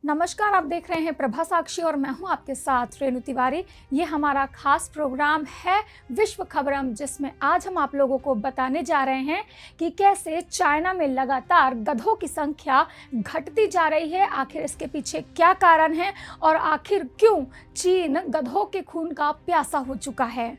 नमस्कार, आप देख रहे हैं प्रभा साक्षी और मैं हूं आपके साथ रेणु तिवारी। ये हमारा खास प्रोग्राम है विश्व खबरम, जिसमें आज हम आप लोगों को बताने जा रहे हैं कि कैसे चाइना में लगातार गधों की संख्या घटती जा रही है। आखिर इसके पीछे क्या कारण है और आखिर क्यों चीन गधों के खून का प्यासा हो चुका है।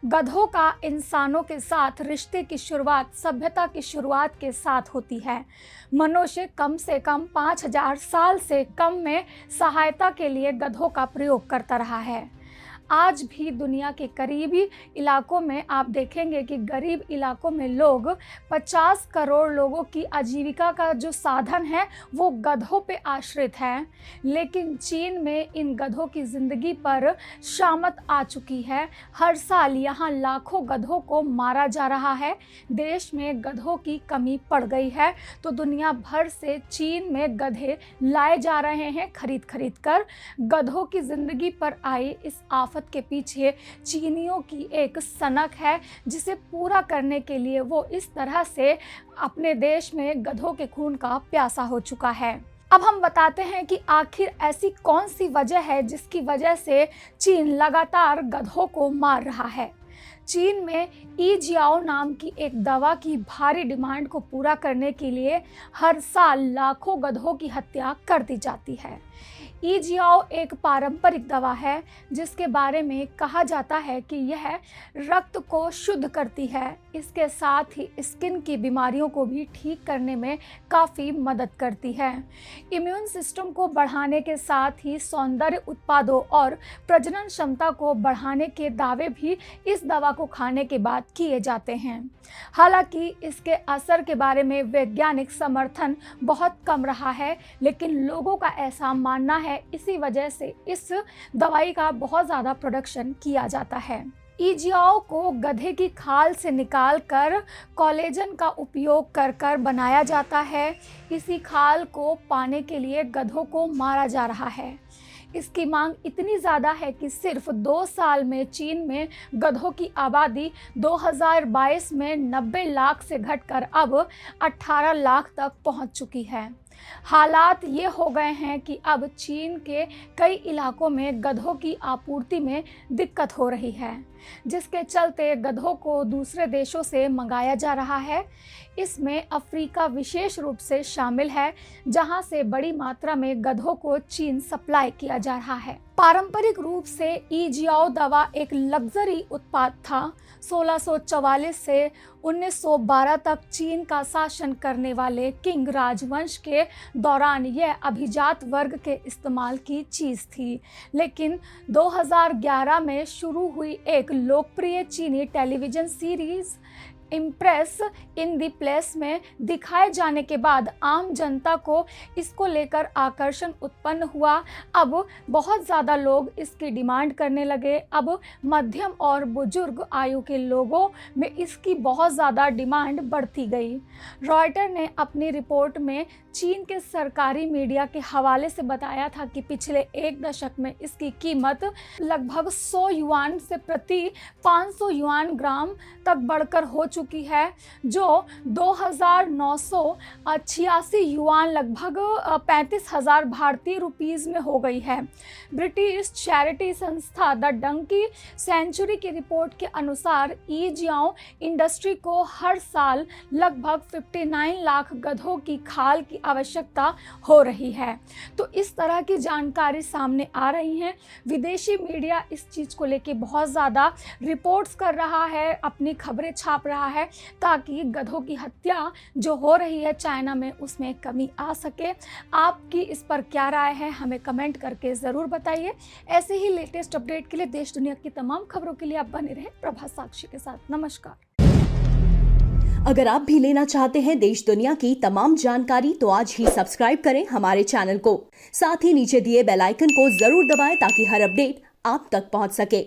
गधों का इंसानों के साथ रिश्ते की शुरुआत सभ्यता की शुरुआत के साथ होती है। मनुष्य कम से कम 5000 साल से कम में सहायता के लिए गधों का प्रयोग करता रहा है। आज भी दुनिया के करीबी इलाकों में आप देखेंगे कि गरीब इलाकों में लोग 50 करोड़ लोगों की आजीविका का जो साधन है वो गधों पे आश्रित है। लेकिन चीन में इन गधों की ज़िंदगी पर शामत आ चुकी है। हर साल यहाँ लाखों गधों को मारा जा रहा है। देश में गधों की कमी पड़ गई है तो दुनिया भर से चीन में गधे लाए जा रहे हैं खरीद कर। गधों की ज़िंदगी पर आई इस आफत के पीछे चीनियों की एक सनक है, जिसे पूरा करने के लिए वो इस तरह से अपने देश में गधों के खून का प्यासा हो चुका है। अब हम बताते हैं कि आखिर ऐसी कौन सी वजह है जिसकी वजह से चीन लगातार गधों को मार रहा है। चीन में ई जियाओ नाम की एक दवा की भारी डिमांड को पूरा करने के लिए हर साल लाखों गधों की हत्या कर दी जाती है। ई जियाओ एक पारंपरिक दवा है जिसके बारे में कहा जाता है कि यह रक्त को शुद्ध करती है। इसके साथ ही स्किन की बीमारियों को भी ठीक करने में काफ़ी मदद करती है। इम्यून सिस्टम को बढ़ाने के साथ ही सौंदर्य उत्पादों और प्रजनन क्षमता को बढ़ाने के दावे भी इस दवा को खाने के बाद किए जाते हैं। हालांकि इसके असर के बारे में वैज्ञानिक समर्थन बहुत कम रहा है, लेकिन लोगों का ऐसा मानना है इसी वजह से इस दवाई का बहुत ज़्यादा प्रोडक्शन किया जाता है। ई जियाओ को गधे की खाल से निकाल कर कोलेजन का उपयोग कर बनाया जाता है। इसी खाल को पाने के लिए गधों को मारा जा रहा है। इसकी मांग इतनी ज़्यादा है कि सिर्फ 2 साल में चीन में गधों की आबादी 2022 में 90 लाख से घटकर अब 18 लाख तक पहुंच चुकी है। हालात ये हो गए हैं कि अब चीन के कई इलाकों में गधों की आपूर्ति में दिक्कत हो रही है, जिसके चलते गधों को दूसरे देशों से मंगाया जा रहा है। इसमें अफ्रीका विशेष रूप से शामिल है, जहां से बड़ी मात्रा में गधों को चीन सप्लाई किया जा रहा है। पारंपरिक रूप से ई जियाओ दवा एक लग्जरी उत्पाद था। 1644 से 1912 तक चीन का शासन करने वाले किंग राजवंश के दौरान यह अभिजात वर्ग के इस्तेमाल की चीज़ थी। लेकिन 2011 में शुरू हुई एक लोकप्रिय चीनी television series impress in the place में दिखाए जाने के बाद आम जनता को इसको लेकर आकर्षण उत्पन्न हुआ। अब बहुत ज़्यादा लोग इसकी डिमांड करने लगे। अब मध्यम और बुजुर्ग आयु के लोगों में इसकी बहुत ज़्यादा डिमांड बढ़ती गई। रॉयटर ने अपनी रिपोर्ट में चीन के सरकारी मीडिया के हवाले से बताया था कि पिछले एक दशक में इसकी कीमत लगभग 100 युआन से प्रति 500 युआन ग्राम तक बढ़कर हो चुकी है, जो 2986 युआन लगभग 35,000 भारतीय रुपीस में हो गई है। ब्रिटिश चैरिटी संस्था द डंकी सेंचुरी की रिपोर्ट के अनुसार ई जियाओ इंडस्ट्री को हर साल लगभग 59 लाख गधों की खाल की आवश्यकता हो रही है। तो इस तरह की जानकारी सामने आ रही है। विदेशी मीडिया इस चीज़ को लेके बहुत ज़्यादा रिपोर्ट्स कर रहा है, अपनी खबरें छाप रहा है, ताकि गधों की हत्या जो हो रही है चाइना में उसमें कमी आ सके। आपकी इस पर क्या राय है, हमें कमेंट करके ज़रूर बताइए। ऐसे ही लेटेस्ट अपडेट के लिए देश दुनिया की तमाम खबरों के लिए आप बने रहें प्रभा साक्षी के साथ। नमस्कार। अगर आप भी लेना चाहते हैं देश दुनिया की तमाम जानकारी तो आज ही सब्सक्राइब करें हमारे चैनल को। साथ ही नीचे दिए बेल आइकन को जरूर दबाएं ताकि हर अपडेट आप तक पहुंच सके।